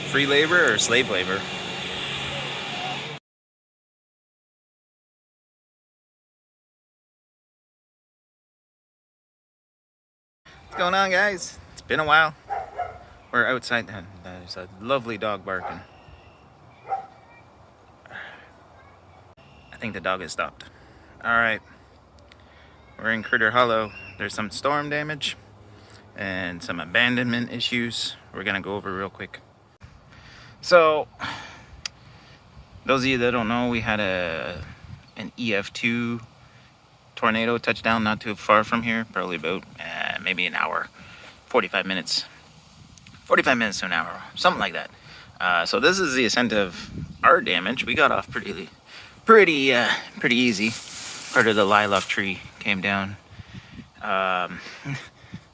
Free labor or slave labor? What's going on, guys? It's been a while. We're outside and there's a lovely dog barking. I think the dog has stopped. Alright. We're in Critter Hollow. There's some storm damage and some abandonment issues we're gonna go over real quick. So, those of you that don't know, we had an EF2 tornado touchdown not too far from here, probably about maybe an hour, 45 minutes to an hour, something like that. So this is the extent of our damage. We got off pretty easy. Part of the lilac tree came down.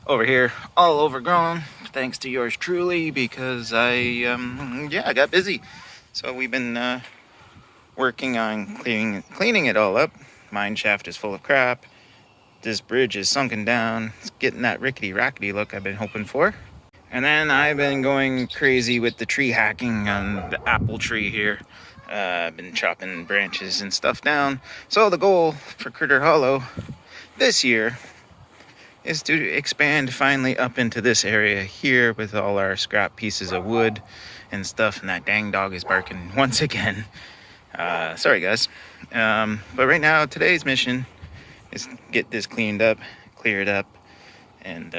Over here, all overgrown, thanks to yours truly, because I got busy. So we've been working on cleaning it all up. Mine shaft is full of crap. This bridge is sunken down. It's getting that rickety-rackety look I've been hoping for. And then I've been going crazy with the tree hacking on the apple tree here. I've been chopping branches and stuff down. So the goal for Critter Hollow this year is to expand finally up into this area here with all our scrap pieces of wood and stuff. And that dang dog is barking once again. Sorry, guys. But right now, today's mission is get this cleaned up, cleared up, and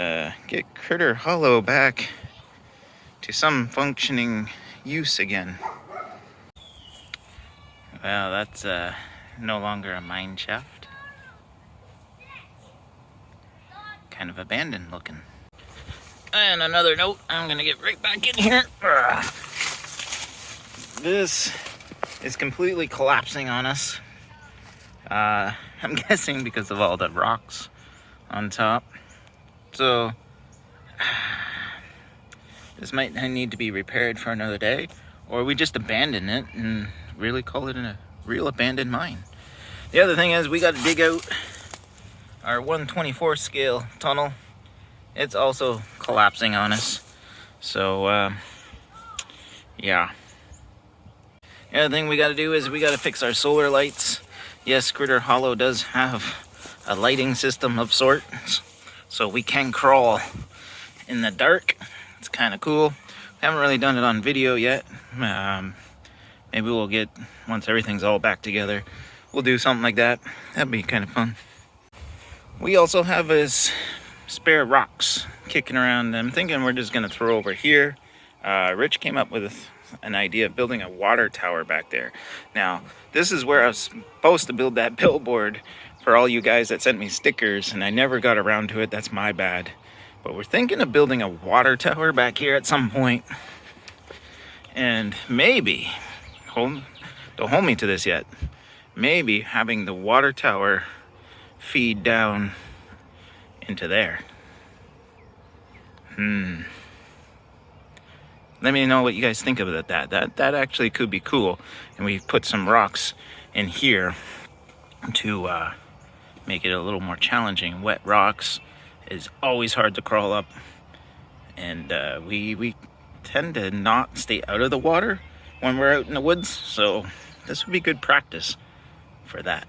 get Critter Hollow back to some functioning use again. Well, that's no longer a mine shaft. Kind of abandoned looking. And another note, I'm gonna get right back in here. This is completely collapsing on us. I'm guessing because of all the rocks on top. So this might need to be repaired for another day, or we just abandon it and really call it a real abandoned mine. The other thing is we got to dig out our 1/24 scale tunnel. It's also collapsing on us. So yeah. The other thing we got to do is we got to fix our solar lights. Yes, Critter Hollow does have a lighting system of sorts, so we can crawl in the dark. It's kind of cool. We haven't really done it on video yet. Maybe we'll get, once everything's all back together, we'll do something like that. That'd be kind of fun. We also have his spare rocks kicking around. I'm thinking we're just gonna throw over here. Rich came up with an idea of building a water tower back there. Now, this is where I was supposed to build that billboard for all you guys that sent me stickers, and I never got around to it. That's my bad. But we're thinking of building a water tower back here at some point. And maybe, don't hold me to this yet, maybe having the water tower feed down into there. Let me know what you guys think of that. That actually could be cool. And we put some rocks in here to make it a little more challenging. Wet rocks is always hard to crawl up. And we tend to not stay out of the water when we're out in the woods. So this would be good practice for that.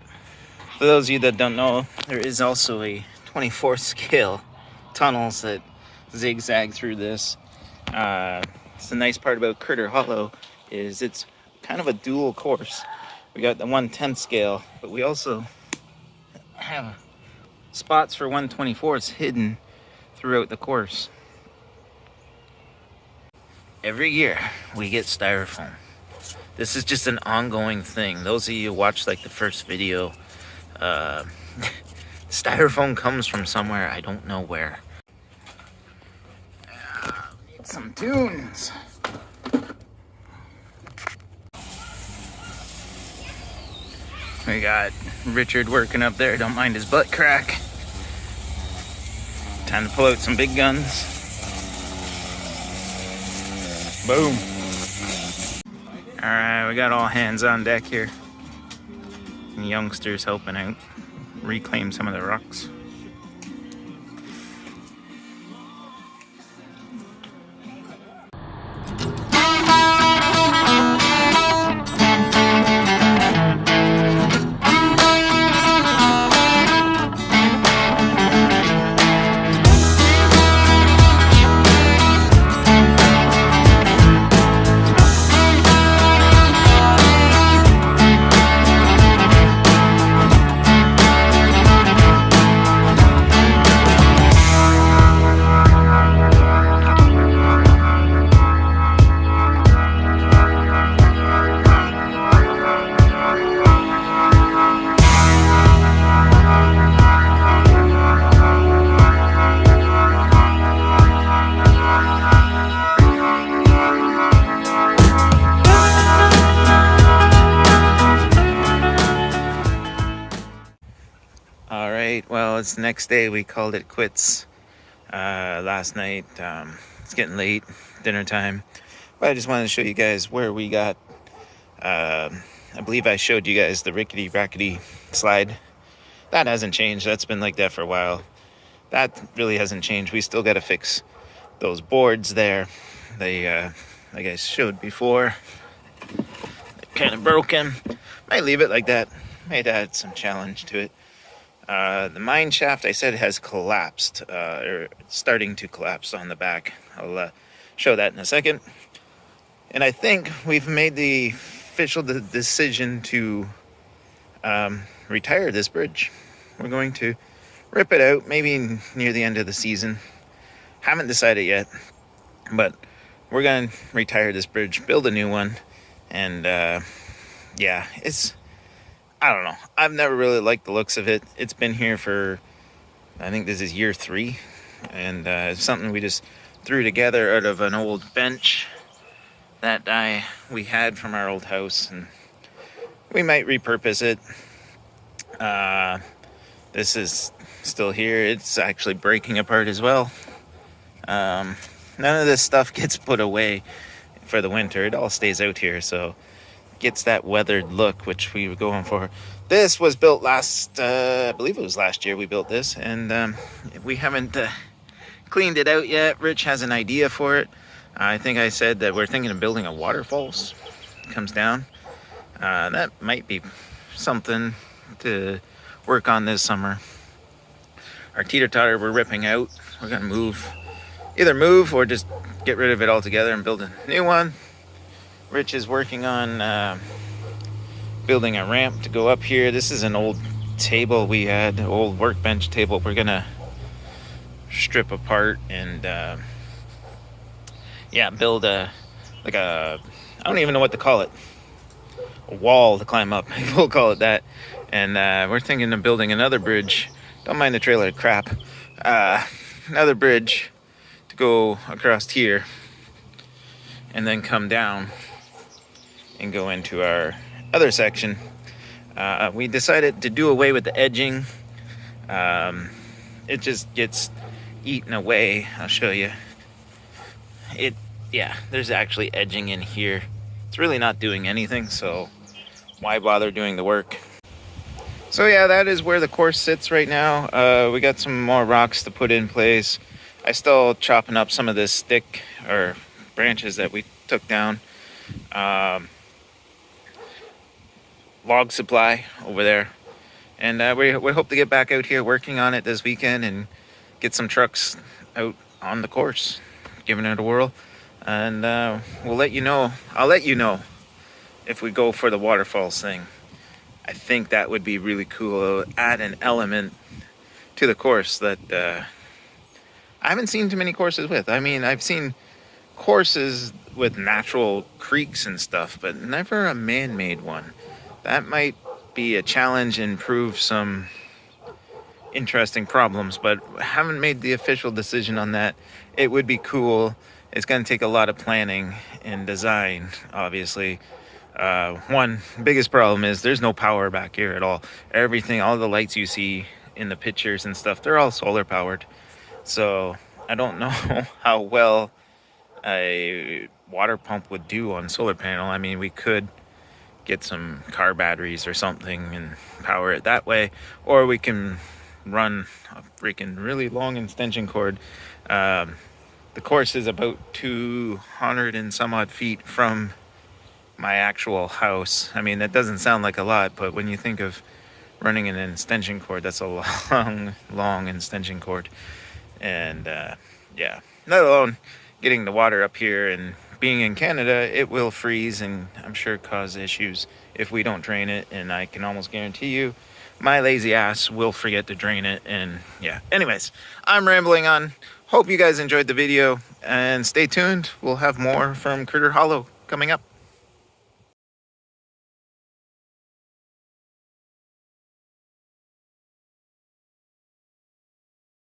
For those of you that don't know, there is also a 24 scale tunnels that zigzag through this. The nice part about Critter Hollow is it's kind of a dual course. We got the 1/10 scale, but we also have spots for 1/24s hidden throughout the course. Every year we get styrofoam. This is just an ongoing thing. Those of you who watched like the first video, styrofoam comes from somewhere, I don't know where. Need some tunes. We got Richard working up there, don't mind his butt crack. Time to pull out some big guns. Boom. Alright, we got all hands on deck here. And youngsters helping out reclaim some of the rocks. right, well, it's the next day. We called it quits last night. It's getting late, dinner time. But I just wanted to show you guys where we got, I believe I showed you guys the rickety rackety slide. That hasn't changed. That's been like that for a while. That really hasn't changed. We still got to fix those boards there. They, like I showed before, kind of broken. Might leave it like that. Might add some challenge to it. The mine shaft, I said, has collapsed, or starting to collapse on the back. I'll show that in a second. And I think we've made the official decision to retire this bridge. We're going to rip it out, maybe near the end of the season. Haven't decided yet, but we're going to retire this bridge, build a new one, and yeah, I don't know. I've never really liked the looks of it. It's been here for, I think this is year 3, and it's something we just threw together out of an old bench that we had from our old house, and we might repurpose it. This is still here. It's actually breaking apart as well. None of this stuff gets put away for the winter. It all stays out here, so gets that weathered look, which we were going for. This was built last, I believe it was last year we built this, and we haven't cleaned it out yet. Rich has an idea for it. I think I said that we're thinking of building a waterfalls. Comes down. That might be something to work on this summer. Our teeter-totter we're ripping out. We're gonna either move or just get rid of it altogether and build a new one. Rich is working on building a ramp to go up here. This is an old table we had, old workbench table. We're gonna strip apart and yeah, build I don't even know what to call it, a wall to climb up. We'll call it that. And we're thinking of building another bridge. Don't mind the trailer crap. Another bridge to go across here and then come down and go into our other section. We decided to do away with the edging. It just gets eaten away. I'll show you. Yeah, there's actually edging in here. It's really not doing anything, so why bother doing the work? So yeah, that is where the course sits right now. We got some more rocks to put in place. I still chopping up some of this stick or branches that we took down. Log supply over there, and we hope to get back out here working on it this weekend and get some trucks out on the course, giving it a whirl, and we'll let you know. I'll let you know if we go for the waterfalls thing. I think that would be really cool. It'll add an element to the course that I haven't seen too many courses with. I mean, I've seen courses with natural creeks and stuff, but never a man-made one. That might be a challenge and prove some interesting problems, but haven't made the official decision on that. It would be cool. It's going to take a lot of planning and design, obviously. One biggest problem is there's no power back here at all. Everything, all the lights you see in the pictures and stuff, they're all solar powered. So I don't know how well a water pump would do on solar panel. I mean, we could get some car batteries or something and power it that way, or we can run a freaking really long extension cord. The course is about 200 and some odd feet from my actual house. I mean, that doesn't sound like a lot, but when you think of running an extension cord, that's a long extension cord. And yeah, let alone getting the water up here, and being in Canada, it will freeze and I'm sure cause issues if we don't drain it. And I can almost guarantee you my lazy ass will forget to drain it. And yeah, anyways, I'm rambling on. Hope you guys enjoyed the video, and stay tuned. We'll have more from Critter Hollow coming up.